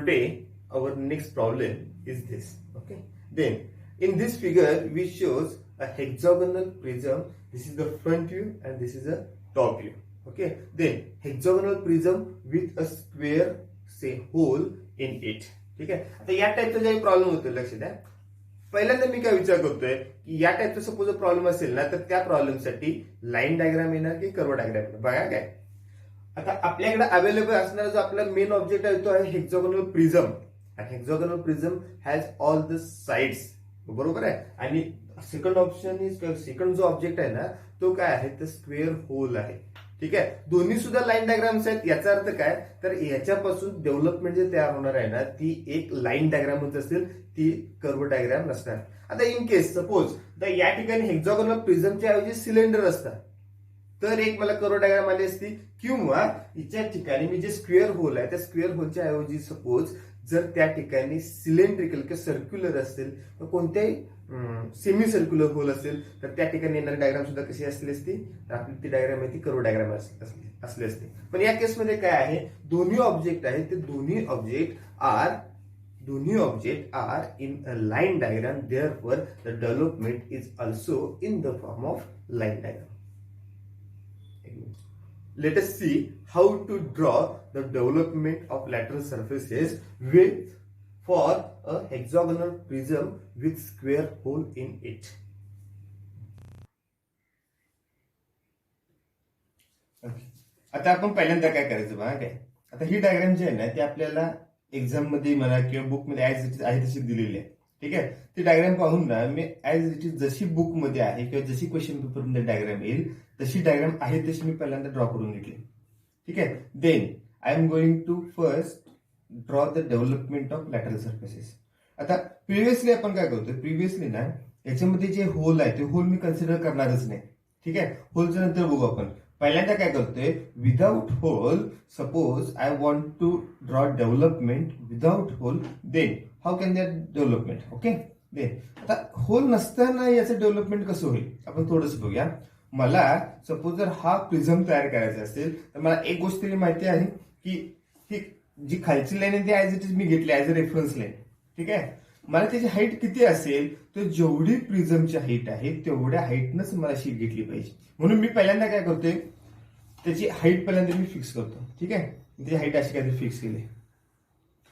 Today, our next problem is this. Okay. Then, in this figure, we shows a hexagonal prism. This is the front view and this is a top view. Okay. Then, hexagonal prism with a square, say, hole in it. ठीक आहे. आता या टाईपचा काही problem होतो लक्ष द्या. पहिल्यांदा मी काय विचार करतोय की या टाईपचा सपोज प्रॉब्लेम असेल ना तर त्या प्रॉब्लेमसाठी लाईन डायग्राम येणार की कर्व डायग्राम येणार. बघा काय आता आपल्याकडे अवेलेबल असणारा जो आपला मेन ऑब्जेक्ट आहे तो आहे hexagonal prism. Hexagonal prism has all the sides. बरोबर आहे. आणि सेकंड ऑप्शन इज सेकंड जो ऑब्जेक्ट आहे ना तो काय आहे तर स्क्वेअर होल आहे. ठीक आहे. दोन्ही सुद्धा लाईन डायग्राम्स आहेत. याचा अर्थ काय तर याच्यापासून डेव्हलपमेंट जे तयार होणार आहे ना ती एक लाईन डायग्रामच असेल, ती कर्व डायग्राम नसणार. आता इन केस सपोज तर या ठिकाणी हेक्झागोनल प्रिझमच्या ऐवजी सिलेंडर असतात तर एक मला कर्व डायग्राम आली असती. किंवा इच्या ठिकाणी मी जे स्क्वेअर होल आहे त्या स्क्वेअर होलच्या ऐवजी सपोज जर त्या ठिकाणी सिलेंड्रिकल किंवा सर्क्युलर असेल तर कोणत्याही सेमी सर्क्युलर होल असेल तर त्या ठिकाणी येणारी डायग्राम सुद्धा कशी असली असती तर आपली ती डायग्राम आहे ती कर्व डायग्राम असली असते. पण या केसमध्ये काय आहे दोन्ही ऑब्जेक्ट आहेत ते दोन्ही object are in a line diagram. Therefore the development is also in the form of line diagram. Let us see how to draw the development of lateral surfaces for a hexagonal prism with square hole in it. आता आपण पहिल्यांदा काय करायचं बघा काय आता ही diagram जी आहे ना ती आपल्याला एक्झाम मध्ये म्हणा किंवा बुक मध्ये ऍज इट इज आहे तशी दिलेली आहे. ठीक आहे. ती डायग्राम पाहून ना मी ऍज इट इज जशी बुक मध्ये आहे किंवा जशी क्वेश्चन पेपर मध्ये डायग्राम येईल तशी डायग्राम आहे तशी मी पहिल्यांदा ड्रॉ करून घेतली. ठीक आहे. Then I am going to first draw the development of lateral surfaces. आता प्रिव्हियसली आपण काय करतोय प्रिव्हियसली ना याच्यामध्ये जे होल आहे ते होल मी कन्सिडर करणारच नाही. ठीक आहे. होलच्या नंतर बघू आपण. पहिल्यांदा काय करतोय without hole suppose I want to draw development without hole. Then how can that development. Okay. Then आता होल नसताना याचं डेव्हलपमेंट कसं होईल आपण थोडंसं बघूया. मला सपोज जर हा प्रिझम तयार करायचा असेल तर मला एक गोष्ट तरी माहिती आहे की ही जी खालची लाईन आहे ती ऍज इट इज मी घेतली ऍज अ रेफरन्स लाईन. ठीक आहे. मला त्याची हाईट किती असेल तर जेवढी प्रिझमची हाईट आहे तेवढ्या हाईटनच मला शीट घेतली पाहिजे. म्हणून मी पहिल्यांदा काय करतोय त्याची हाईट पहिल्यांदा मी फिक्स करतो. ठीक आहे. त्याची हाईट अशी काहीतरी फिक्स केली.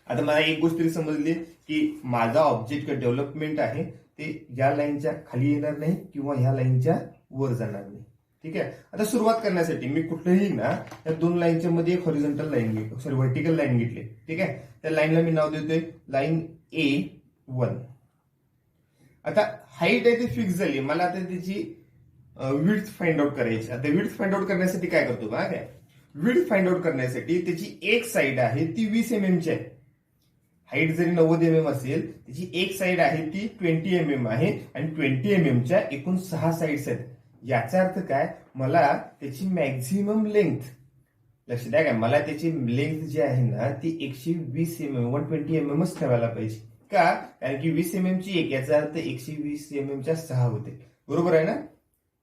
आता मला एक गोष्ट तरी समजली की माझा ऑब्जेक्ट डेव्हलपमेंट आहे ते या लाईनच्या खाली येणार नाही किंवा ह्या लाईनच्या वर जाणार नाही. ठीक आहे. आता सुरुवात करण्यासाठी मी कुठल्याही ना या दोन लाईनच्या मध्ये एक हॉरिझॉन्टल लाईन घेतली सॉरी व्हर्टिकल लाईन घेतली. ठीक आहे. त्या लाईनला मी नाव देतोय लाईन A1. आता हाईट आहे ती फिक्स झाली. मला आता त्याची विड्थ फाइंड आउट करायची. आता विड्थ फाइंड आउट करण्यासाठी काय करतो बघा काय विड्थ फाइंड आउट करण्यासाठी त्याची एक साईड आहे ती 20 mm ची आहे. हाईट जरी 90 mm असेल त्याची एक साईड आहे ती 20 mm आहे आणि 20 mm च्या एकूण 6 साईड्स आहेत. याचा अर्थ काय मला त्याची मॅक्झिमम लेंथ लक्ष द्या काय मला त्याची लेंथ जी आहे ना ती 120 mm 120 mm ठेवायला पाहिजे. का कारण की 20 mm ची एक याचा अर्थ 120 mm च्या 6 होते. बरोबर आहे ना.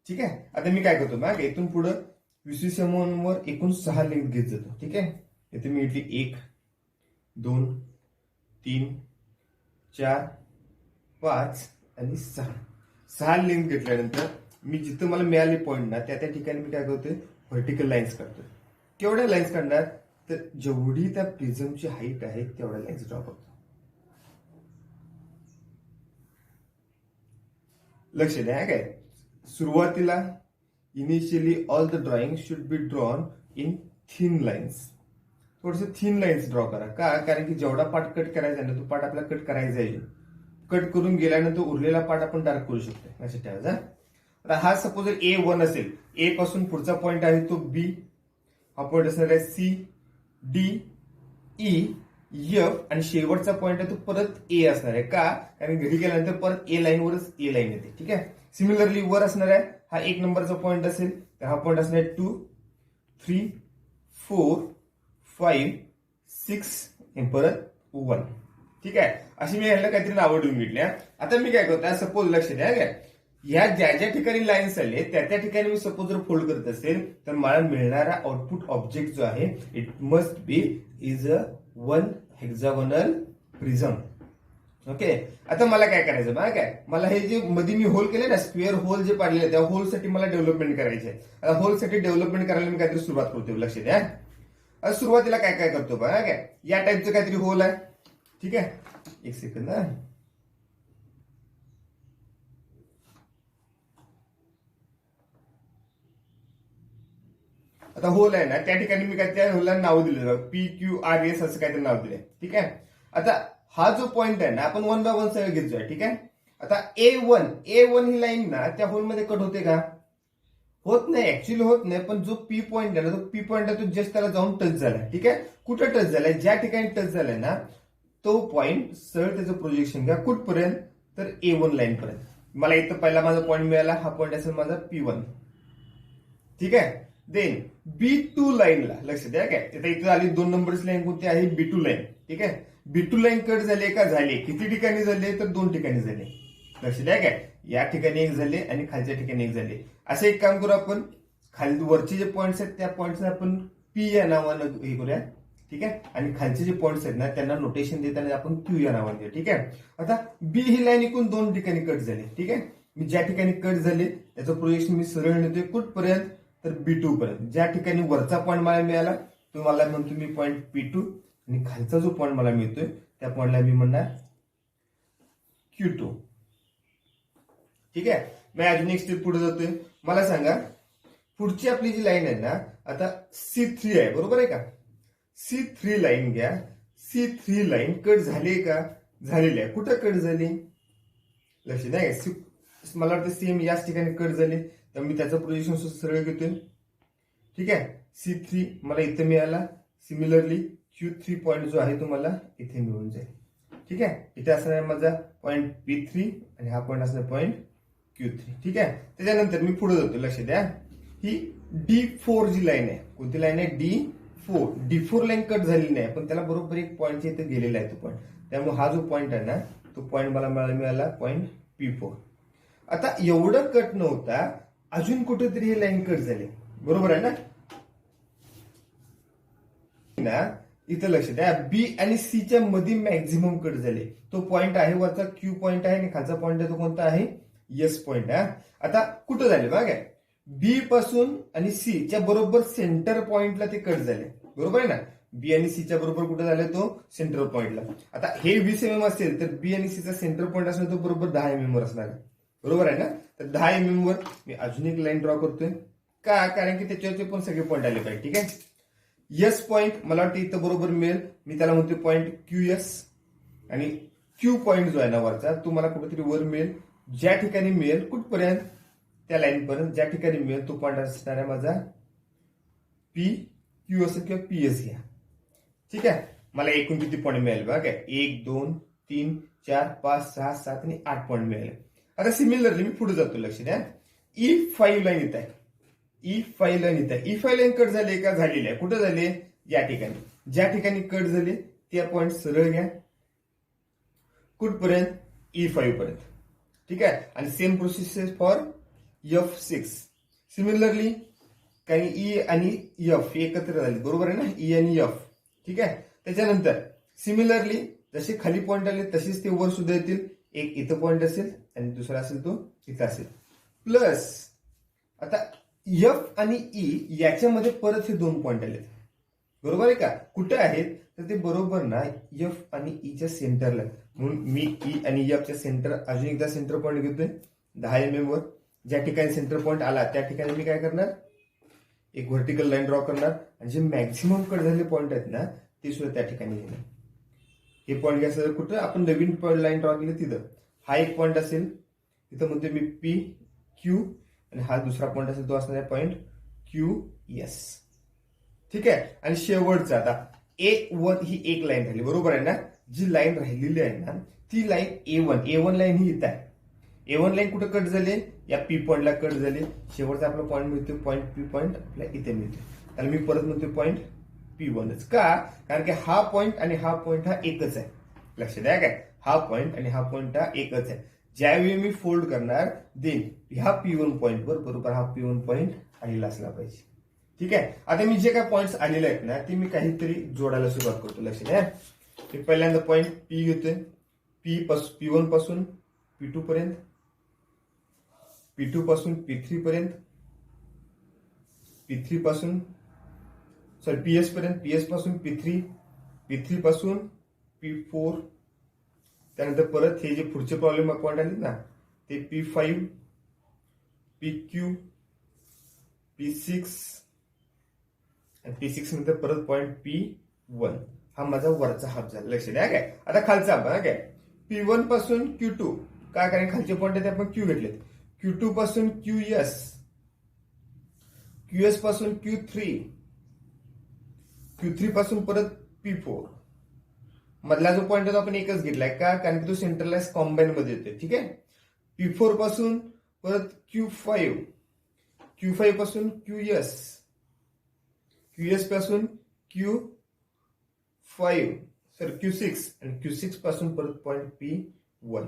ठीक आहे. आता मी काय करतो मग इथून पुढे 20 mm वर एकूण 6 लेंथ घेत जातो. ठीक आहे. इथे मी घेतली 1 2 3 4 5 आणि 6 लेंथ घेतल्यानंतर मी जिथं मला मिळाले पॉईंट ना त्या ठिकाणी मी काय करतोय व्हर्टिकल लाईन्स काढतोय. केवढ्या लाईन्स काढणार तर जेवढी त्या प्रिझमची हाईट आहे तेवढ्या लाईन्स ड्रॉ करतो. लक्ष द्या काय सुरुवातीला initially all the drawing should be drawn in thin lines. थोडस थिन लाईन्स ड्रॉ करा. का कारण की जेवढा पार्ट कट करायचा आहे ना तो पार्ट आपल्याला कट करायचा आहे. कट करून गेल्यानंतर उरलेला पार्ट आपण डार्क करू शकतो. लक्षात ठेवायचा. आता हा सपोज जर A1 असेल ए पासून पुढचा पॉइंट आहे तो B. हा पॉइंट असणार आहे C D E F आणि शेवटचा पॉइंट आहे तो परत A असणार आहे. का कारण घरी गेल्यानंतर परत A लाईन वरच A लाईन येते. ठीक आहे. सिमिलरली वर असणार आहे हा 1 नंबरचा पॉइंट असेल तर हा पॉइंट असणार आहे 2 3 4 5 6 परत 1. ठीक आहे. अशी मी ह्याला काहीतरी नावं देऊन घेतली. आता मी काय करतो सपोज लक्ष द्या काय ह्या ज्या ज्या ठिकाणी लाईन्स आले त्या ठिकाणी मी सपोज जर फोल्ड करत असेल तर मला मिळणारा आउटपुट ऑब्जेक्ट जो आहे it must be is a one hexagonal prism. Okay, आता मला काय करायचं बघा, काय मला हे जे मध्ये मी होल केले ना, स्क्वेअर होल जे पाडले त्या होलसाठी मला डेव्हलपमेंट करायचे. आता होलसाठी डेव्हलपमेंट करायला मी काहीतरी सुरुवात करतो, लक्ष द्या. आता सुरुवातीला काय काय करतो बघा, काय या टाईपचं काहीतरी होल आहे. ठीक आहे, एक सेकंद. आता होल आहे ना, त्या ठिकाणी मी काय त्या होलला नाव दिलं, PQRS असं काहीतरी नाव दिलंय. ठीक आहे, आता हा जो पॉइंट आहे ना, आपण 1 बाय 1 सगळं घेतोय. ठीक आहे, आता A1 ही लाईन ना त्या होलमध्ये कट होते का? होत नाही, ऍक्च्युअली होत नाही. पण जो पी पॉइंट आहे ना, तो पी पॉइंट आहे तो जस्ट त्याला जाऊन टच झालाय. ठीक आहे, कुठं टच झालाय? ज्या ठिकाणी टच झालाय ना तो पॉइंट सरळ त्याचं प्रोजेक्शन घ्या कुठपर्यंत, तर A1 लाईन पर्यंत. मला इथं पहिला माझा पॉइंट मिळाला, हा पॉइंट असेल माझा P1. ठीक आहे, देन B2 लाईनला लक्ष द्या. काय आता इथं आली 2 नंबरची लाईन कोणती आहे? B2 line. ठीक आहे, B2 लाईन कट झाले का? झाले. किती ठिकाणी झाले? तर 2 ठिकाणी झाले. लक्ष द्या. काय या ठिकाणी एक झाले आणि खालच्या ठिकाणी एक झाले. असं एक काम करू आपण, खाली वरचे जे पॉइंट्स आहेत त्या पॉइंट्स आपण P या नावानं हे करूया. ठीक आहे, आणि खालचे जे पॉइंट्स आहेत ना त्यांना नोटेशन देताना आपण Q या नावाने देऊ. ठीक आहे, आता B ही लाईन एकूण 2 ठिकाणी कट झाली. ठीक आहे, मी ज्या ठिकाणी कट झाले त्याचं प्रोजेक्शन मी सरळ नेतोय कुठपर्यंत, तर B2 पर्यंत. ज्या ठिकाणी वरचा पॉईंट मला मिळाला तो मला म्हणतो मी पॉईंट P2, आणि खालचा जो पॉईंट मला मिळतोय त्या पॉईंटला मी म्हणणार Q2. ठीक आहे, मी अजून एक स्टेप पुढे जातोय. मला सांगा, पुढची आपली जी लाईन आहे ना, आता C3 आहे, बरोबर आहे का? C3 लाईन घ्या. C3 लाईन कट झाली का? झालेली आहे. कुठं कट झाली? लक्ष द्या. मला वाटतं सेम याच ठिकाणी कट झाली, तर मी त्याचं प्रोजेक्शन सरळ घेतोय. ठीक आहे, C3 मला इथे मिळाला. सिमिलरली Q3 पॉईंट जो आहे तो मला इथे मिळून जाईल. ठीक आहे, इथे असणार माझा पॉईंट P3 आणि हा पॉईंट असणार पॉईंट Q3. ठीक आहे, त्याच्यानंतर मी पुढे जातो. लक्ष द्या, ही D4 जी लाईन आहे, कोणती लाईन आहे? D4 लाईन कट झालेली नाही, पण त्याला बरोबर एक पॉईंटच्या इथे गेलेला आहे तो पॉईंट. त्यामुळे हा जो पॉईंट आहे ना तो पॉईंट मला मिळाला पॉईंट P4. आता एवढं कट नव्हता, अजून कुठेतरी ही लाईन कट झाली, बरोबर आहे ना? इथं लक्ष द्या, बी आणि सी च्या मध्ये मॅक्झिमम कट झाले. तो पॉइंट आहे वरचा Q पॉइंट आहे आणि खालचा पॉइंट आहे तो कोणता आहे? S पॉइंट आहे. आता कुठं झाले बघा, बी पासून आणि सी च्या बरोबर सेंटर पॉइंटला ते कट झाले, बरोबर आहे ना? बी आणि सी च्या बरोबर कुठे झाले? तो सेंटर पॉइंटला. आता हे 20 mm असेल तर बी आणि सी चा सेंटर पॉइंट असेल तो बरोबर 10 mm वर असणार आहे, बरोबर आहे ना? तर 10 mm वर मी अजून एक लाईन ड्रॉ करतोय. का? कारण की त्याच्यावरचे पण सगळे पॉइंट आले पाहिजे. ठीक आहे, S पॉइंट मला वाटतं इथं बरोबर मिळेल. मी त्याला म्हणतोय पॉइंट QS, आणि Q पॉइंट जो आहे ना वरचा तो मला कुठेतरी वर मिळेल. ज्या ठिकाणी मिळेल कुठपर्यंत? त्या लाईन पर्यंत. ज्या ठिकाणी मिळेल तो पॉइंट असणार आहे माझा PQ असेल किंवा PS घ्या. ठीक आहे, मला एकूण किती पॉईंट मिळेल बघा? 1 2 3 4 5 6 7 आणि 8 पॉईंट मिळेल. आता सिमिलरली मी पुढे जातो. लक्ष द्या, E5 लाईन येत आहे. E5 लाईन येत आहे. E5 लाईन कट झाली का? झालेली आहे. कुठं झाली? या ठिकाणी. ज्या ठिकाणी कट झाले त्या पॉईंट सरळ घ्या कुठपर्यंत? E5 पर्यंत. ठीक आहे, आणि same process for F6. Similarly काही E आणि F एकत्र झाले, बरोबर आहे ना? E आणि F. ठीक आहे, त्याच्यानंतर सिमिलरली जसे खाली पॉईंट आले तसेच ते वर सुद्धा येतील. एक इथं पॉईंट असेल आणि दुसरा असेल तो इथं असेल. प्लस आता F आणि E याच्यामध्ये परत हे 2 पॉईंट आले, बरोबर आहे का? कुठे आहेत? तर ते बरोबर ना F आणि E च्या सेंटरला. म्हणून मी E आणि F च्या सेंटर अजून एकदा सेंटर पॉईंट घेतोय 10 mm वर. ज्या ठिकाणी सेंटर पॉईंट आला त्या ठिकाणी मी काय करणार? एक व्हर्टिकल लाईन ड्रॉ करणार, आणि जे मॅक्झिमम कट झालेले पॉईंट आहेत ना ते सुद्धा त्या ठिकाणी घेणार. हे पॉईंट घ्यायचं कुठं? आपण नवीन लाईन ड्रॉ केली तिथं. हा एक पॉईंट असेल, तिथं म्हणते मी PQ, आणि हा दुसरा पॉईंट असेल तो असणार आहे पॉईंट QS. ठीक आहे, आणि शेवटचा आता A1 ही एक लाईन राहिली, बरोबर आहे ना? जी लाईन राहिलेली आहे ना ती लाईन A1 लाईन ही इथं आहे. A1 लाईन कुठं कट झाली? या P पॉईंटला कट झाली. शेवटचा आपला पॉईंट मिळतोय पॉईंट P पॉईंट आपल्या इथे मिळतोय. त्याला मी परत म्हणतोय पॉईंट P1च. का? कारण की हा पॉईंट आणि हा पॉईंट हा एकच आहे. लक्ष द्या, काय हा पॉईंट आणि हा पॉईंट हा एकच आहे. ज्यावेळी मी फोल्ड करणार देन ह्या P1 पॉईंट वर बरोबर हा P1 पॉईंट आलेला असला पाहिजे. ठीक आहे, आता मी जे काही पॉईंट्स आलेले आहेत ना ते मी काहीतरी जोडायला सुरुवात करतो. लक्ष द्या, मी पहिल्यांदा पॉईंट पी घेतोय. P1 पासून P2 पर्यंत, P2 पासून P3 पर्यंत, P3 पासून PS पर्यंत, PS पासून P3, P3 पासून P4. त्यानंतर परत हे जे पुढचे प्रॉब्लेम पॉईंट आले ना ते P5, PQ, P6 आणि P6 नंतर परत पॉईंट P1. हा माझा वरचा हाफ झाला. लक्ष द्या काय. आता खालचा हाफ काय P1 पासून Q2. काय कारण खालचे पॉईंट आहेत आपण Q घेतलेत. Q2 पासून QS, QS पासून Q3, Q3 पासून परत P4. मधला जो पॉईंट आहे तो आपण एकच घेतलाय का कारण की तो सेंट्रलाइज कॉम्बाईन मध्ये येतोय. ठीक आहे. P4 पासून परत Q5, Q5 पासून QS, QS पासून Q6 आणि Q6 पासून परत पॉईंट P1.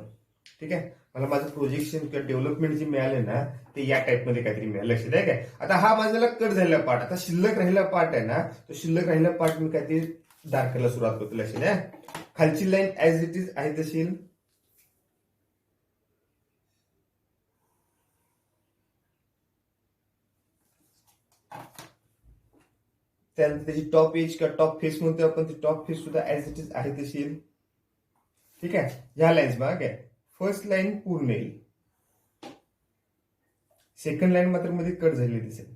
ठीक आहे. मला माझं प्रोजेक्शन किंवा डेव्हलपमेंट जे मिळाले ना ते या टाइप मध्ये काहीतरी मिळालं. लक्षात आहे काय. आता हा माझ्याला कट झालेला पार्ट. आता शिल्लक राहिलेला पार्ट आहे ना तो शिल्लक राहिलेला पार्ट मी काहीतरी दाखवायला सुरुवात करतो. लक्षात आहे. खालची लाईन ऍज इट इज आहे तशी. त्यानंतर त्याची टॉप एज किंवा टॉप फेस म्हणतो आपण ती टॉप फेस सुद्धा ऍज इट इज आहे तशी. ठीक आहे. ह्या लाईन्स बघा काय. फर्स्ट लाईन पूर्ण येईल. सेकंड लाईन मात्र मध्ये कट झालेली दिसेल.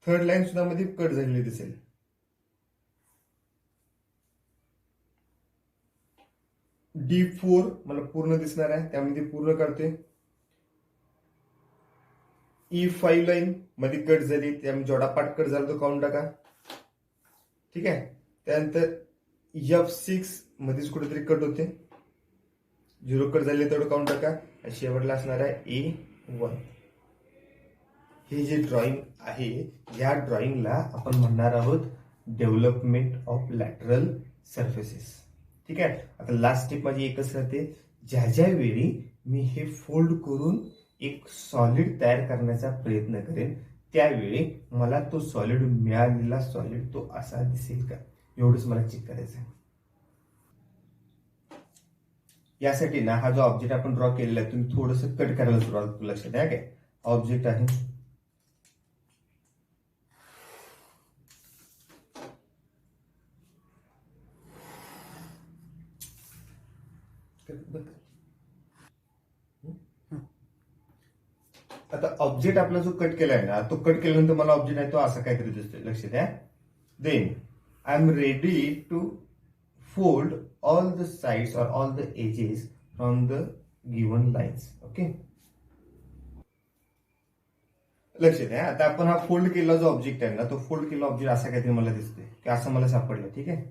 थर्ड लाईन सुद्धा मध्ये कट झालेली दिसेल. D4 मला पूर्ण दिसणार आहे त्यामध्ये पूर्ण करते. E5 लाईन मध्ये कट झाली त्यामुळे जेवढा पार्ट कट झाला तो काउंट टाका. ठीक आहे. त्यानंतर F6 मध्येच कुठेतरी कट होते. 0 कट झाले तेवढं काउंट टाका. शेवटला असणार आहे A1. हे जे ड्रॉइंग आहे या ड्रॉइंगला आपण म्हणणार आहोत डेव्हलपमेंट ऑफ लॅटरल सरफेसेस. ठीक आहे. आता लास्ट स्टेप माझी एकच राहते. ज्या वेळी मी हे फोल्ड करून एक सॉलिड तयार करण्याचा प्रयत्न करेन त्यावेळी मला तो सॉलिड मिळालेला सॉलिड तो असा दिसेल का एवढंच मला चेक करायचं आहे. यासाठी ना हा जो ऑब्जेक्ट आपण ड्रॉ केलेला आहे तुम्ही थोडंसं कट करायला सुरुवात करू. लक्षात द्या काय. ऑब्जेक्ट आहे आता ऑब्जेक्ट आपला जो कट केलाय ना तो कट केल्यानंतर मला ऑब्जेक्ट आहे तो असा काहीतरी दिसतोय. लक्षात द्या. Then I am ready to fold all the sides or all the edges from the given lines. Okay. लक्षात द्या. आता आपण हा फोल्ड केलेला जो ऑब्जेक्ट आहे ना तो फोल्ड केलेला ऑब्जेक्ट असा काहीतरी मला दिसतोय की असं मला सापडलं. ठीक आहे.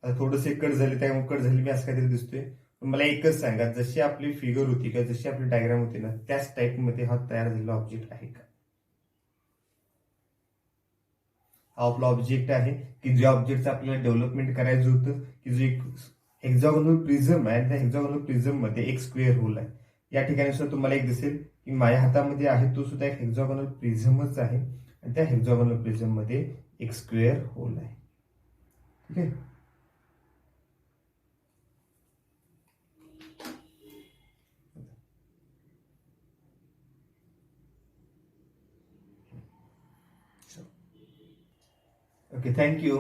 आता थोडंसे कट झाले त्यामुळे कट झाली मी असं काहीतरी दिसतोय. मला एकच सांगा जशी आपली फिगर होती किंवा जशी आपली डायग्राम होती ना त्याच टाइप मध्ये हा तयार झालेला ऑब्जेक्ट आहे का. हा आपला ऑब्जेक्ट आहे की ज्या ऑब्जेक्टचं आपल्याला डेव्हलपमेंट करायचं होतं की जो एक हेक्झॉगोनल प्रिझम आहे त्या हेक्झॉगोनल प्रिझम मध्ये एक स्क्वेअर होल आहे. या ठिकाणी सुद्धा तुम्हाला एक दिसेल की माझ्या हातामध्ये आहे तो सुद्धा एक हेक्झॉगोनल प्रिझमच आहे आणि त्या हेक्झॉगोनल प्रिझम मध्ये एक स्क्वेअर होल आहे. ठीक आहे. Okay, thank you.